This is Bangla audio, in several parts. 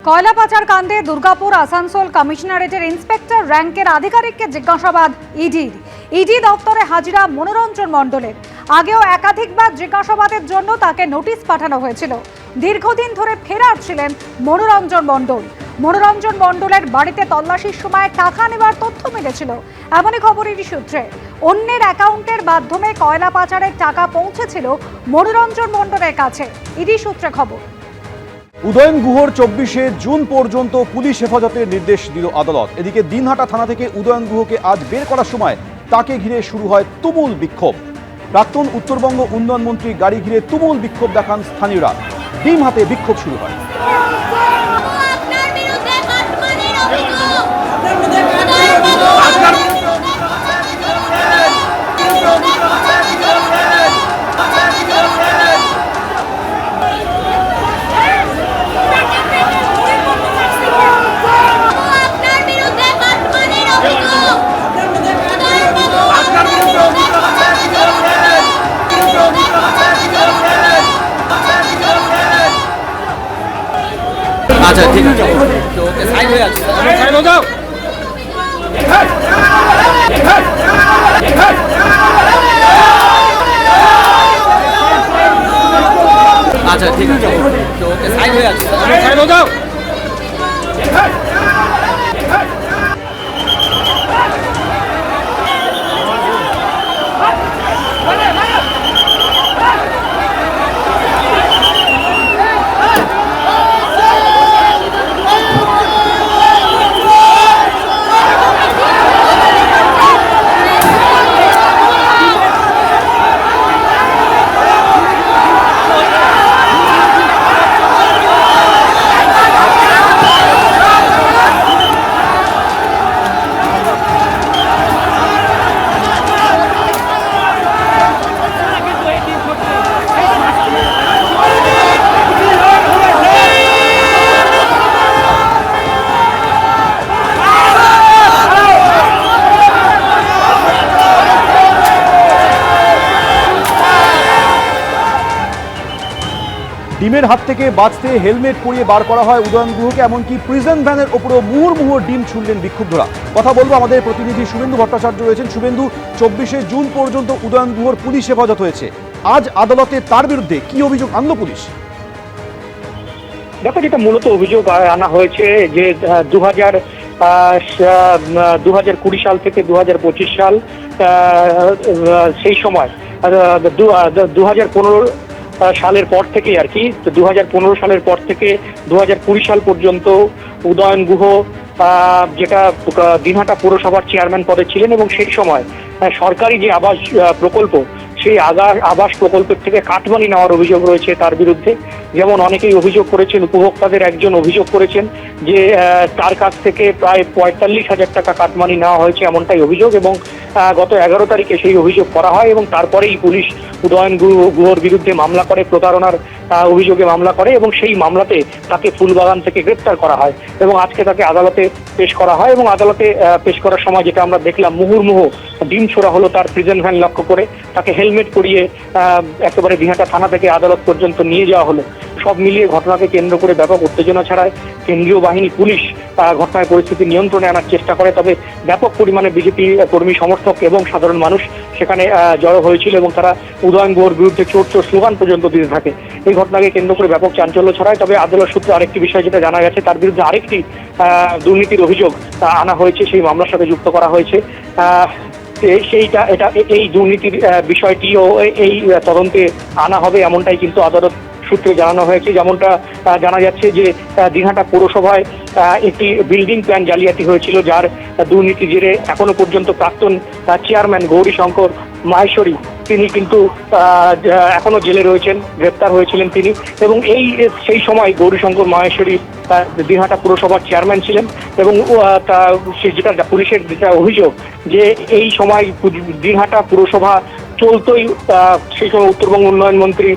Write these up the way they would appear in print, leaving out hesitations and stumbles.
কয়লা পাচার কাণ্ডে দুর্গাপুর আসানসোল কমিশনারেটের ইন্সপেক্টর র্যাঙ্কের আধিকারিককে জিজ্ঞাসাবাদ ইডি দপ্তরে হাজিরা মনোরঞ্জন মণ্ডলের। আগেও একাধিকবার জিজ্ঞাসাবাদের জন্য তাকে নোটিশ পাঠানো হয়েছিল। দীর্ঘদিন ধরে ফেরার ছিলেন মনোরঞ্জন মণ্ডলের বাড়িতে তল্লাশির সময় টাকা নেবার তথ্য মিলেছিল। এমনই খবর ইডি সূত্রে। অন্যের অ্যাকাউন্টের মাধ্যমে কয়লা পাচারের টাকা পৌঁছেছিল মনোরঞ্জন মণ্ডলের কাছে, ইডি সূত্রে খবর। উদয়ন গুহর 24শে জুন পর্যন্ত পুলিশ হেফাজতের নির্দেশ দিল আদালত। এদিকে দিনহাটা থানা থেকে উদয়ন গুহকে আজ বের করার সময় তাকে ঘিরে শুরু হয় তুমুল বিক্ষোভ। প্রাক্তন উত্তরবঙ্গ উন্নয়ন মন্ত্রী গাড়ি ঘিরে তুমুল বিক্ষোভ দেখান স্থানীয়রা। ডিম হাতে বিক্ষোভ শুরু হয়। আচ্ছা ঠিক আছে, তো ওকে সাইড হয়ে আছে, সাইড হয়ে যাও। আচ্ছা ঠিক আছে, তো ওকে সাইড হয়ে আছে, সাইড হয়ে যাও। ডিমের হাত থেকে বাঁচতে হেলমেট পরিয়ে বার করা হয় উদয়ন গুহকে। এমনকি প্রিজন ভ্যানের ওপরও মুহুর্মুহু ডিম ছুড়লেন বিক্ষুব্ধরা। কথা বলবো আমাদের প্রতিনিধি শুভেন্দু ভট্টাচার্য রয়েছেন। শুভেন্দু, 24শে জুন পর্যন্ত উদয়ন গুহর পুলিশ হেফাজত হয়েছে। আজ আদালতে তার বিরুদ্ধে কি অভিযোগ আনলো পুলিশ? দেখো, যেটা মূলত অভিযোগ আনা হয়েছে যে 2020 সাল থেকে 2025 সাল সেই সময় 2015 সালের পর থেকে আর কি, 2015 সালের পর থেকে 2020 সাল পর্যন্ত উদয়ন গুহ যেটা দিনহাটা পৌরসভার চেয়ারম্যান পদে ছিলেন এবং সেই সময় সরকারি যে আবাস প্রকল্প, সেই আবাস প্রকল্পের থেকে কাটমানি নেওয়ার অভিযোগ রয়েছে তার বিরুদ্ধে। যেমন অনেকেই অভিযোগ করেছেন, উপভোক্তাদের একজন অভিযোগ করেছেন যে তার কাছ থেকে প্রায় 45,000 টাকা কাটমানি নেওয়া হয়েছে, এমনটাই অভিযোগ। এবং গত 11 তারিখে সেই অভিযোগ করা হয় এবং তারপরেই পুলিশ উদয়ন গুহর বিরুদ্ধে মামলা করে, প্রতারণার অভিযোগে মামলা করে এবং সেই মামলাতে তাকে ফুলবাগান থেকে গ্রেপ্তার করা হয় এবং আজকে তাকে আদালতে পেশ করা হয়। এবং আদালতে পেশ করার সময় যেটা আমরা দেখলাম, মুহুর্মুহু ডিম ছোড়া হলো তার প্রিজন ভ্যান লক্ষ্য করে। তাকে হেলমেট পরিয়ে একেবারে দিনহাটা থানা থেকে আদালত পর্যন্ত নিয়ে যাওয়া হলো। সব মিলিয়ে ঘটনাকে কেন্দ্র করে ব্যাপক উত্তেজনা ছড়ায়। কেন্দ্রীয় বাহিনী, পুলিশ ঘটনায় পরিস্থিতি নিয়ন্ত্রণে আনার চেষ্টা করে, তবে ব্যাপক পরিমাণে বিজেপি কর্মী সমর্থক এবং সাধারণ মানুষ সেখানে জড়ো হয়েছিল এবং তারা উদয়ন গুহর বিরুদ্ধে চোর চোর স্লোগান পর্যন্ত দিতে থাকে। এই ঘটনাকে কেন্দ্র করে ব্যাপক চাঞ্চল্য ছড়ায়। তবে আদালত সূত্রে আরেকটি বিষয় যেটা জানা গেছে, তার বিরুদ্ধে আরেকটি দুর্নীতির অভিযোগ আনা হয়েছে, সেই মামলার সাথে যুক্ত করা হয়েছে। এই দুর্নীতির বিষয়টিও এই তদন্তে আনা হবে, এমনটাই কিন্তু আদালত সূত্রে জানানো হয়েছে। যেমনটা জানা যাচ্ছে যে দিনহাটা পৌরসভায় একটি বিল্ডিং প্ল্যান জালিয়াতি হয়েছিল, যার দুর্নীতি জেরে এখনো পর্যন্ত প্রাক্তন চেয়ারম্যান গৌরীশঙ্কর মাহেশ্বরী তিনি কিন্তু এখনো জেলে রয়েছেন, গ্রেপ্তার হয়েছিলেন তিনি। এবং সেই সময় গৌরীশঙ্কর মাহেশ্বরী দিনহাটা পুরসভার চেয়ারম্যান ছিলেন এবং যেটা পুলিশের যেটা অভিযোগ যে এই সময় দিনহাটা পুরসভা চলতোই, সেই সময় উত্তরবঙ্গ উন্নয়ন মন্ত্রী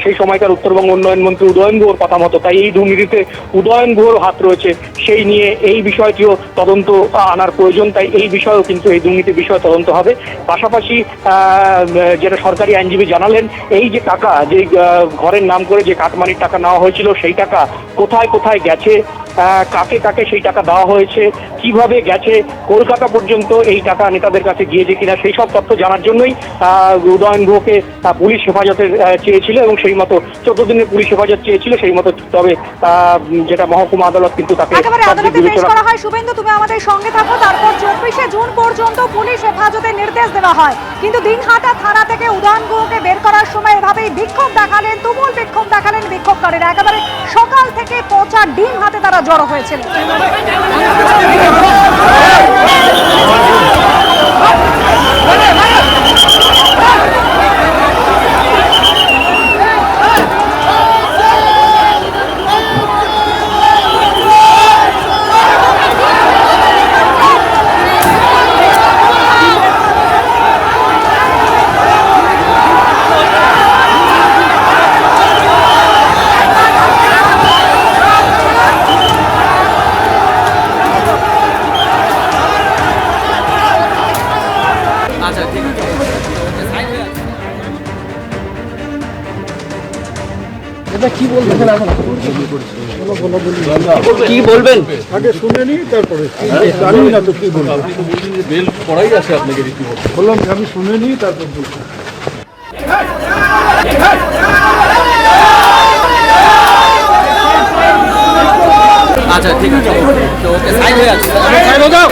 সেই সময়কার উত্তরবঙ্গ উন্নয়ন মন্ত্রী উদয়ন গুহর কথা মতো। তাই এই দুর্নীতিতে উদয়ন গুহর হাত রয়েছে, সেই নিয়ে এই বিষয়টিও তদন্ত আনার প্রয়োজন। তাই এই বিষয়েও কিন্তু এই দুর্নীতির বিষয়ে তদন্ত হবে। পাশাপাশি যেটা সরকারি আইনজীবী জানালেন, এই যে টাকা, যে ঘরের নাম করে যে কাটমানির টাকা নেওয়া হয়েছিল, সেই টাকা কোথায় কোথায় গেছে, কাকে কাকে সেই টাকা দেওয়া হয়েছে, কিভাবে গেছে, কলকাতা পর্যন্ত এই টাকা নেতাদের কাছে গিয়েছে কিনা, সেই সব তথ্য জানার জন্যই উদয়ন গুহকে পুলিশ হেফাজতের চেয়েছিল এবং সেই মতো 14 দিনের পুলিশ হেফাজত চেয়েছিল সেই মতো। তবে যেটা মহকুমা আদালত কিন্তু তাকে একেবারে আদালতে পেশ করা হয়। শুভেন্দু, তুমি আমাদের সঙ্গে থাকো। তারপর 24শে জুন পর্যন্ত পুলিশ হেফাজতের নির্দেশ দেওয়া হয়, কিন্তু দিনহাটা থানা থেকে উদয়ন গুহকে বের করার সময় এভাবেই বিক্ষোভ দেখালেন, তুমুল বিক্ষোভ দেখালেন বিক্ষোভকারীরা। একেবারে সকাল থেকে পচা ডিম হাতে তারা জড়ো হয়েছিল। আচ্ছা ঠিক আছে, ওকে সাইড হয়ে আছে। কি বলবেন? আগে শুনে নি, তারপরে জানি না তো কি বলবো। বেল পড়াই আছে আপনাকে রীতিমতো। বললাম যে আমি শুনে নি, তারপর বলবো। আচ্ছা ঠিক আছে, ওকে সাইড হয়ে আছে। সাইড হয়ে যাও।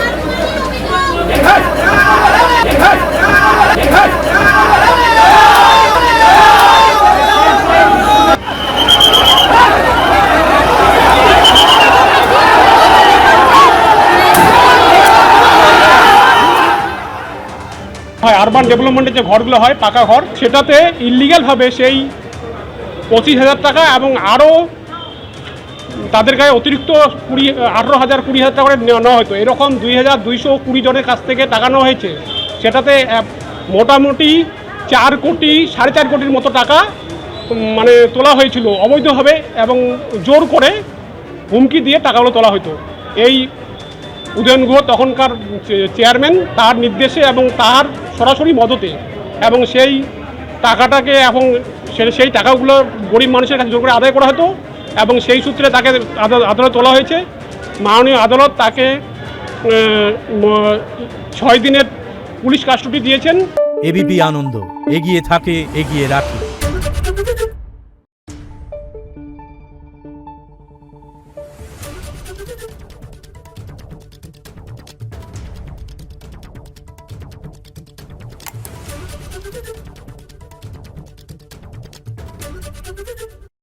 হয় আরবান ডেভেলপমেন্টের যে ঘরগুলো হয় পাকা ঘর, সেটাতে ইলিগ্যালভাবে সেই 25,000 টাকা এবং আরও তাদের গায়ে অতিরিক্ত 18,000-20,000 টাকা করে নেওয়া হতো। এরকম 2,220 জনের কাছ থেকে টাকা নেওয়া হয়েছে। সেটাতে মোটামুটি 4 কোটি 4.5 কোটির মতো টাকা মানে তোলা হয়েছিল অবৈধভাবে এবং জোর করে হুমকি দিয়ে টাকাগুলো তোলা হতো। এই উদয়ন গুহ তখনকার চেয়ারম্যান, তার নির্দেশে এবং তার সরাসরি মদতে, এবং সেই টাকাটাকে এবং সেই টাকাগুলো গরিব মানুষের কাছে জোর করে আদায় করা হতো এবং সেই সূত্রে তাকে আদালত তোলা হয়েছে। মাননীয় আদালত তাকে 6 দিনের পুলিশ কাস্টডি দিয়েছেন। এবিপি আনন্দ, এগিয়ে থাকে, এগিয়ে রাখে।